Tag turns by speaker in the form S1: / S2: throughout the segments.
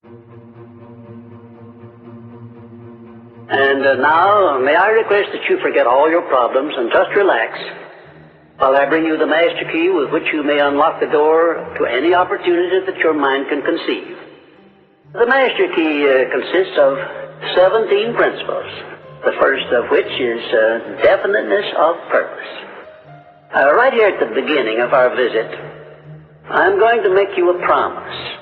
S1: And now, may I request that you forget all your problems and just relax while I bring you the master key with which you may unlock the door to any opportunity that your mind can conceive. The master key consists of 17 principles, the first of which is definiteness of purpose. Right here at the beginning of our visit, I'm going to make you a promise.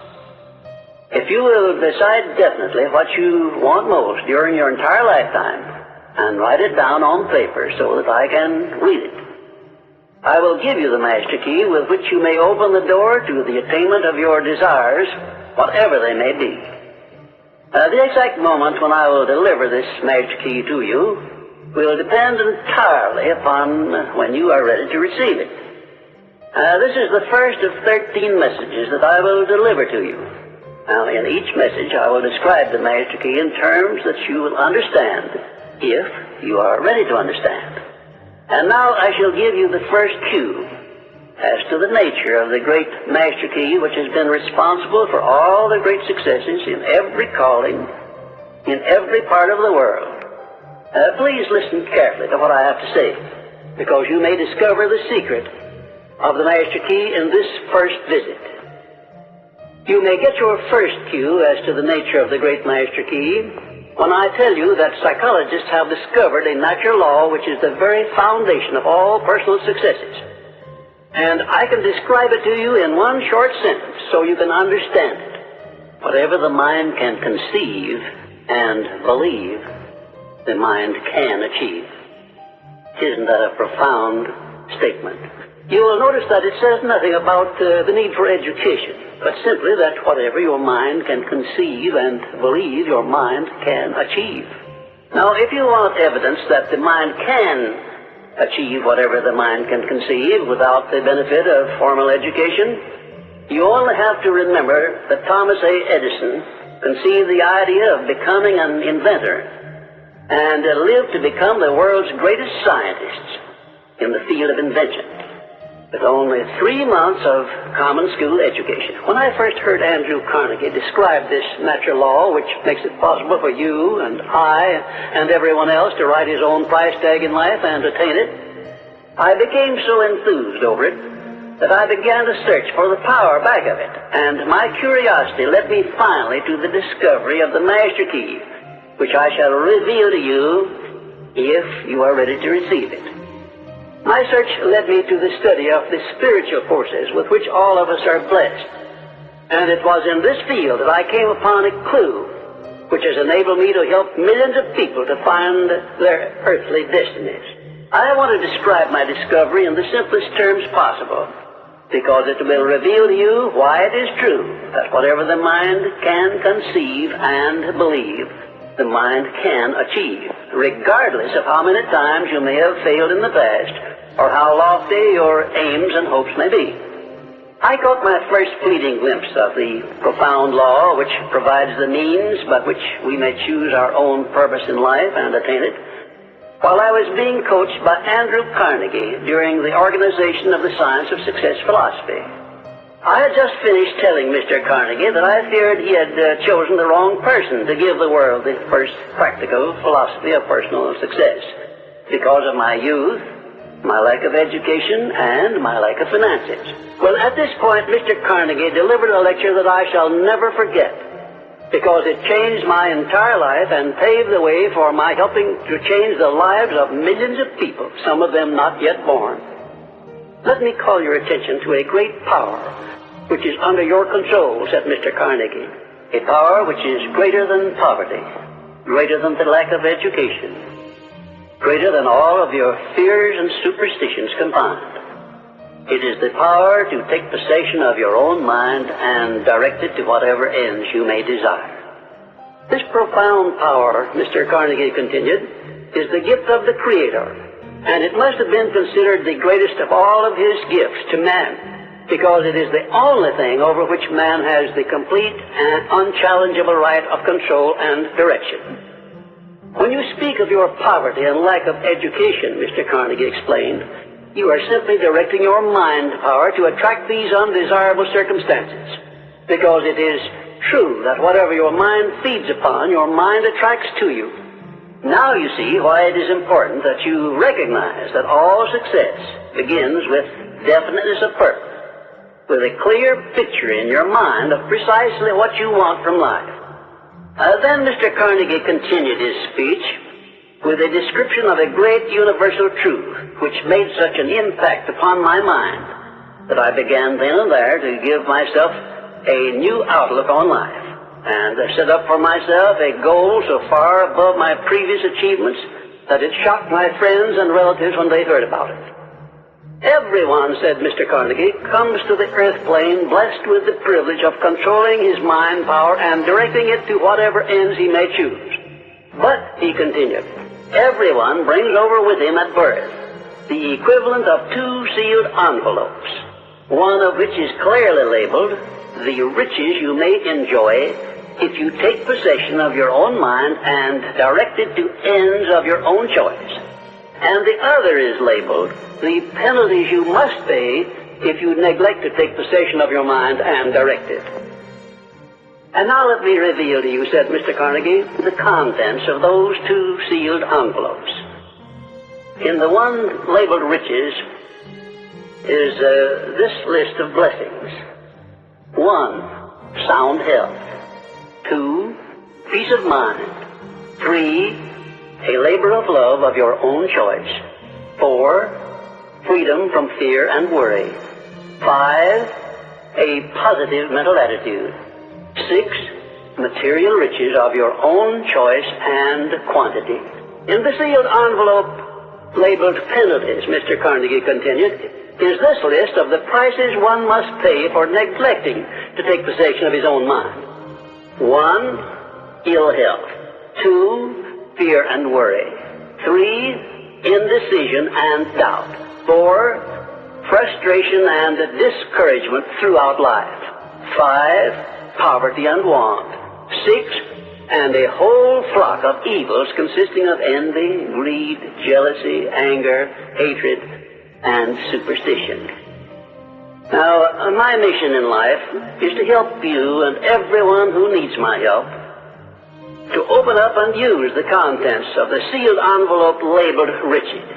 S1: If you will decide definitely what you want most during your entire lifetime and write it down on paper so that I can read it, I will give you the master key with which you may open the door to the attainment of your desires, whatever they may be. The exact moment when I will deliver this master key to you will depend entirely upon when you are ready to receive it. This is the first of 13 messages that I will deliver to you. Now, in each message, I will describe the master key in terms that you will understand, if you are ready to understand. And now I shall give you the first cue as to the nature of the great master key which has been responsible for all the great successes in every calling, in every part of the world. Please listen carefully to what I have to say, because you may discover the secret of the master key in this first visit. You may get your first cue as to the nature of the great master key when I tell you that psychologists have discovered a natural law which is the very foundation of all personal successes. And I can describe it to you in one short sentence so you can understand it. Whatever the mind can conceive and believe, the mind can achieve. Isn't that a profound statement? You will notice that it says nothing about the need for education, but simply that whatever your mind can conceive and believe, your mind can achieve. Now, if you want evidence that the mind can achieve whatever the mind can conceive without the benefit of formal education, you only have to remember that Thomas A. Edison conceived the idea of becoming an inventor and lived to become the world's greatest scientist in the field of invention, with only 3 months of common school education. When I first heard Andrew Carnegie describe this natural law, which makes it possible for you and I and everyone else to write his own price tag in life and attain it, I became so enthused over it that I began to search for the power back of it. And my curiosity led me finally to the discovery of the master key, which I shall reveal to you if you are ready to receive it. My search led me to the study of the spiritual forces with which all of us are blessed. And it was in this field that I came upon a clue which has enabled me to help millions of people to find their earthly destinies. I want to describe my discovery in the simplest terms possible, because it will reveal to you why it is true that whatever the mind can conceive and believe, the mind can achieve, regardless of how many times you may have failed in the past, or how lofty your aims and hopes may be. I caught my first fleeting glimpse of the profound law which provides the means by which we may choose our own purpose in life and attain it, while I was being coached by Andrew Carnegie during the organization of the Science of Success philosophy. I had just finished telling Mr. Carnegie that I feared he had chosen the wrong person to give the world the first practical philosophy of personal success, because of my youth, my lack of education, and my lack of finances. Well, at this point, Mr. Carnegie delivered a lecture that I shall never forget, because it changed my entire life and paved the way for my helping to change the lives of millions of people, some of them not yet born. Let me call your attention to a great power which is under your control, said Mr. Carnegie, a power which is greater than poverty, greater than the lack of education, greater than all of your fears and superstitions combined. It is the power to take possession of your own mind and direct it to whatever ends you may desire. This profound power, Mr. Carnegie continued, is the gift of the Creator, and it must have been considered the greatest of all of His gifts to man, because it is the only thing over which man has the complete and unchallengeable right of control and direction. When you speak of your poverty and lack of education, Mr. Carnegie explained, you are simply directing your mind power to attract these undesirable circumstances, because it is true that whatever your mind feeds upon, your mind attracts to you. Now you see why it is important that you recognize that all success begins with definiteness of purpose, with a clear picture in your mind of precisely what you want from life. Then Mr. Carnegie continued his speech with a description of a great universal truth which made such an impact upon my mind that I began then and there to give myself a new outlook on life, and set up for myself a goal so far above my previous achievements that it shocked my friends and relatives when they heard about it. Everyone, said Mr. Carnegie, comes to the earth plane blessed with the privilege of controlling his mind power and directing it to whatever ends he may choose. But, he continued, everyone brings over with him at birth the equivalent of 2 sealed envelopes, one of which is clearly labeled, the riches you may enjoy if you take possession of your own mind and direct it to ends of your own choice. And the other is labeled, the penalties you must pay if you neglect to take possession of your mind and direct it. And now let me reveal to you, said Mr. Carnegie, the contents of those 2 sealed envelopes. In the one labeled riches is this list of blessings. 1, sound health. 2, peace of mind. 3, a labor of love of your own choice. 4, freedom from fear and worry. 5, a positive mental attitude. 6, material riches of your own choice and quantity. In the sealed envelope labeled penalties, Mr. Carnegie continued, is this list of the prices one must pay for neglecting to take possession of his own mind. 1, ill health. 2, fear and worry. 3, indecision and doubt. 4, frustration and discouragement throughout life. 5, poverty and want. 6, and a whole flock of evils consisting of envy, greed, jealousy, anger, hatred, and superstition. Now, my mission in life is to help you and everyone who needs my help to open up and use the contents of the sealed envelope labeled riches.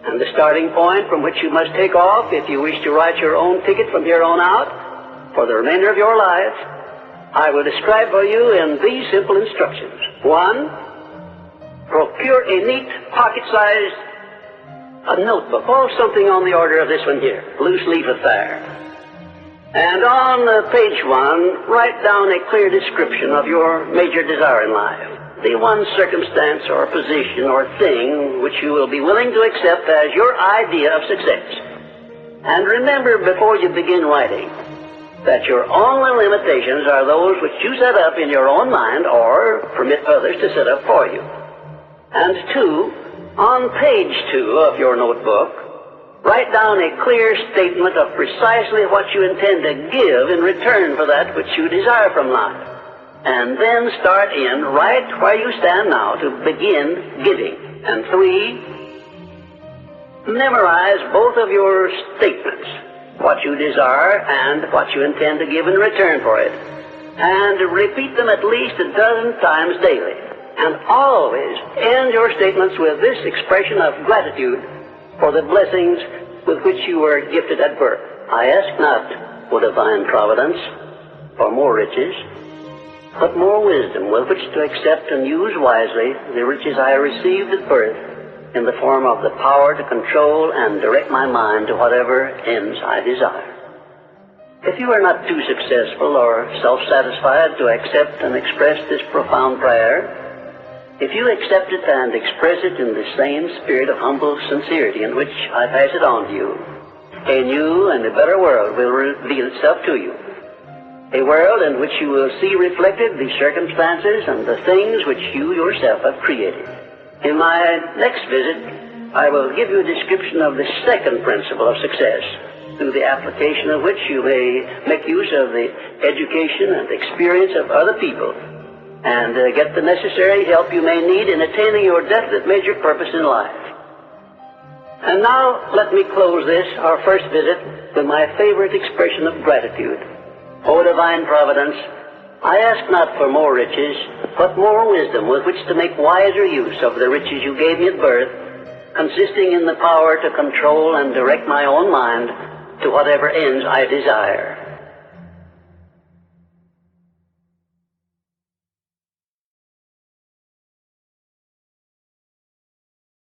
S1: And the starting point from which you must take off if you wish to write your own ticket from here on out for the remainder of your life, I will describe for you in these simple instructions. 1, procure a neat pocket-sized notebook, or something on the order of this one here, loose leaf affair. And on page 1, write down a clear description of your major desire in life, the one circumstance or position or thing which you will be willing to accept as your idea of success. And remember before you begin writing that your only limitations are those which you set up in your own mind or permit others to set up for you. And 2, on page 2 of your notebook, write down a clear statement of precisely what you intend to give in return for that which you desire from life. And then start in right where you stand now to begin giving. And 3, memorize both of your statements, what you desire and what you intend to give in return for it, and repeat them at least 12 times daily. And always end your statements with this expression of gratitude for the blessings with which you were gifted at birth. I ask not, O divine providence, for more riches, but more wisdom with which to accept and use wisely the riches I received at birth in the form of the power to control and direct my mind to whatever ends I desire. If you are not too successful or self-satisfied to accept and express this profound prayer, if you accept it and express it in the same spirit of humble sincerity in which I pass it on to you, a new and a better world will reveal itself to you. A world in which you will see reflected the circumstances and the things which you yourself have created. In my next visit, I will give you a description of the second principle of success, through the application of which you may make use of the education and experience of other people and get the necessary help you may need in attaining your definite major purpose in life. And now let me close this, our first visit, with my favorite expression of gratitude. O divine providence, I ask not for more riches, but more wisdom with which to make wiser use of the riches you gave me at birth, consisting in the power to control and direct my own mind to whatever ends I desire.